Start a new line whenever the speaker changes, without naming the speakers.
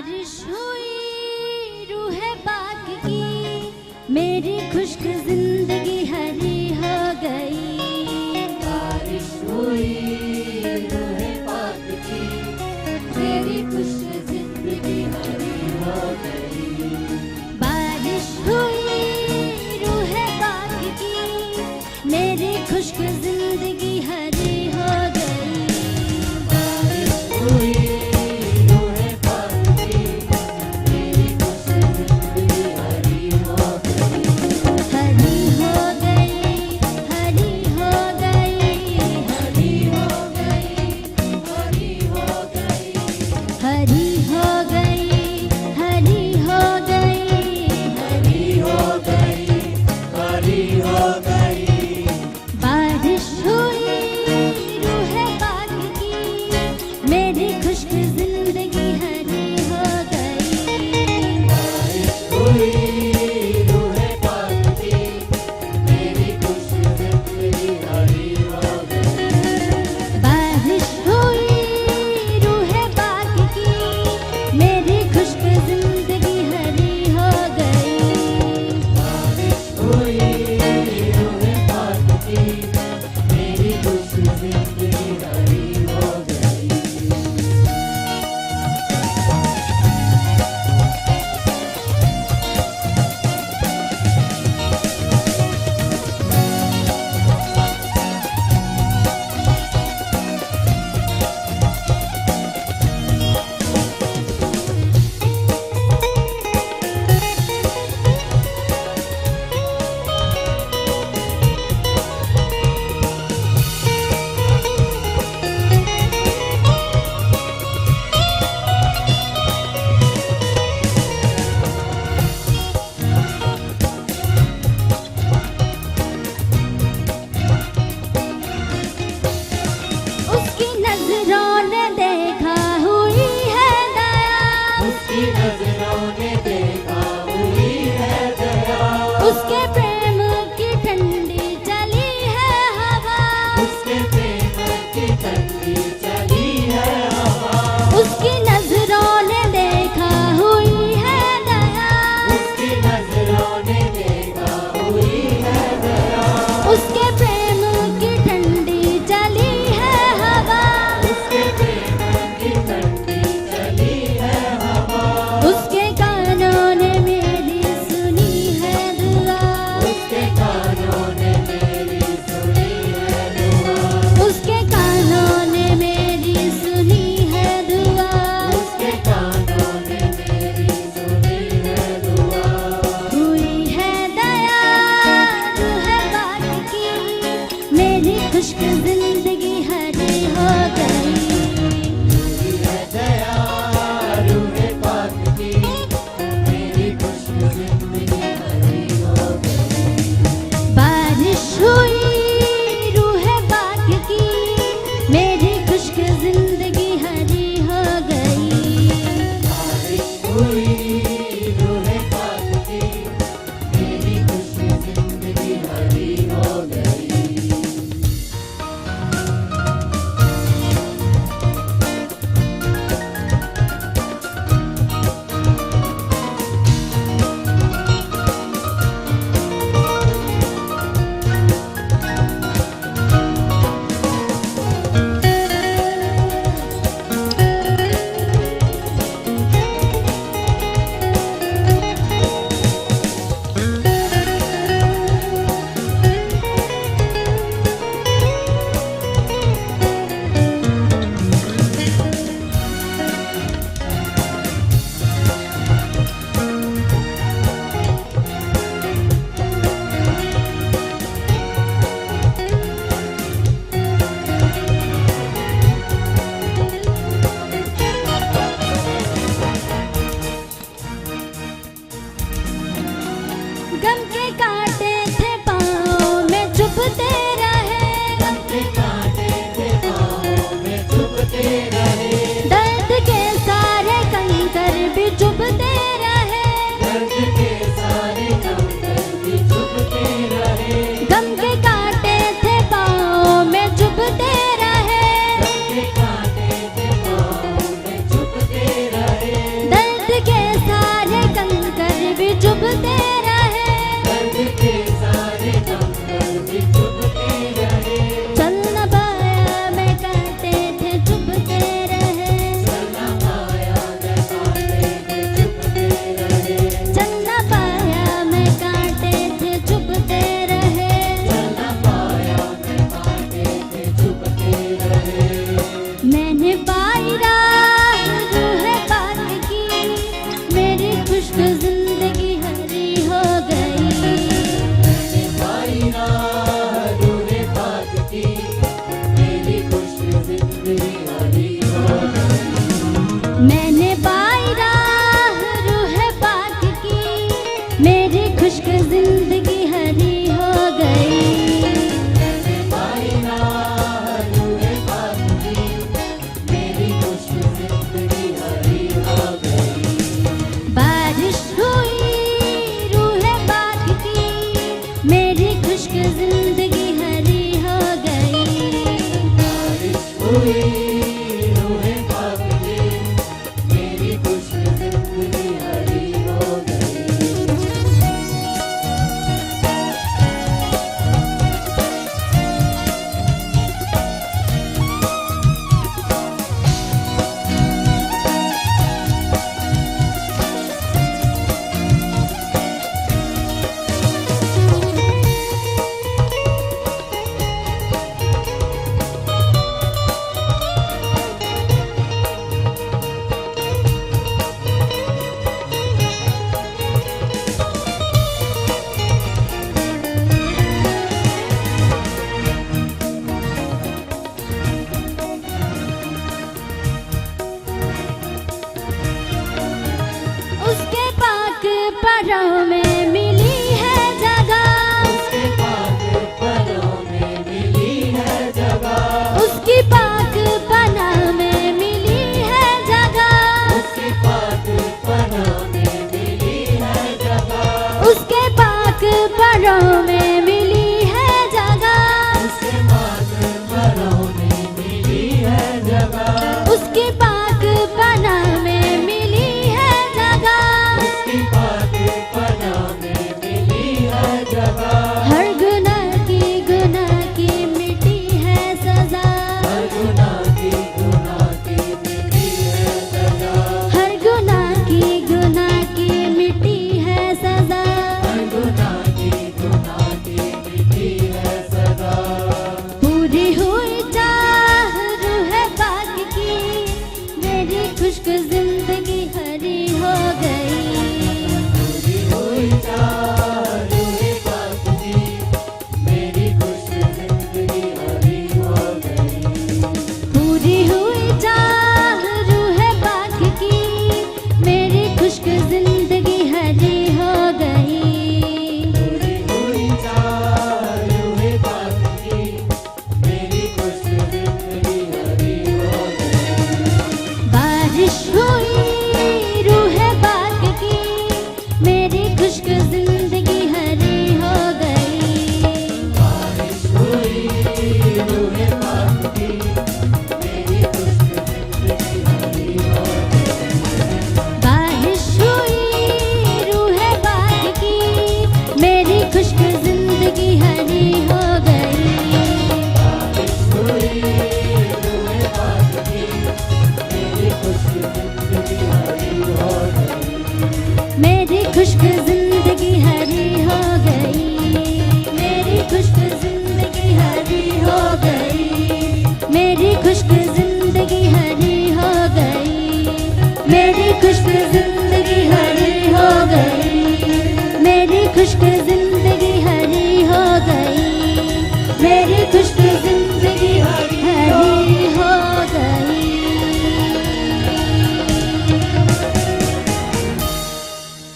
बारिश हुई रूह पाक की, मेरी खुश्क जिंदगी हरी हो गई।
बारिश हुई रूह पाक की, मेरी खुश्क जिंदगी हरी हो गई।
बारिश हुई रूह पाक की, मेरी खुश्क जिंदगी हरी हो गई।
बारिश हुई रूह पाक की, मेरी खुश्क जिंदगी हरी हो गई।
हरी परों में मिली है जगह,
उसके पाक परों में मिली है जगह,
उसकी पाक पनाह में मिली है जगह,
उसके पाक परों में मिली है जगह,
उसके पाक परों में मिली है जगह,
उसके पाक परों में मिली है जगह,
उसकी पाक पनाह में मिली है जगह।
उसके पाक परों में मिली है जगह,
हर गुनाह की मिटी है सजा,
हर गुनाह की मिटी है सजा,
हर गुनाह की मिटी है सजा।
हर गुनाह की मिटी है सदा।
पूरी हुई चाह रूह पाक की, मेरी खुश्क जिंदगी हरी हो गई।
पूरी हुई चाह रूह पाक की, मेरी खुश जिंदगी हरी हो गई।
पूरी हुई चाह रूह पाक की, मेरी खुश्क जिंदगी हरी हो गई।
पूरी हुई चाह रूह पाक की, मेरी खुश जिंदगी हरी हो गई।
बारिश हुई रूह पाक की, मेरी खुश्क जिंदगी हरी हो गई।
बारिश हुई रूह पाक की, मेरी खुश जिंदगी हरी हो गई।
बारिश हुई रूह पाक की, मेरी खुश्क जिंदगी हरी हो गई।
बारिश हुई रूह पाक की, मेरी खुश जिंदगी हरी हो गई।
मेरी खुश्क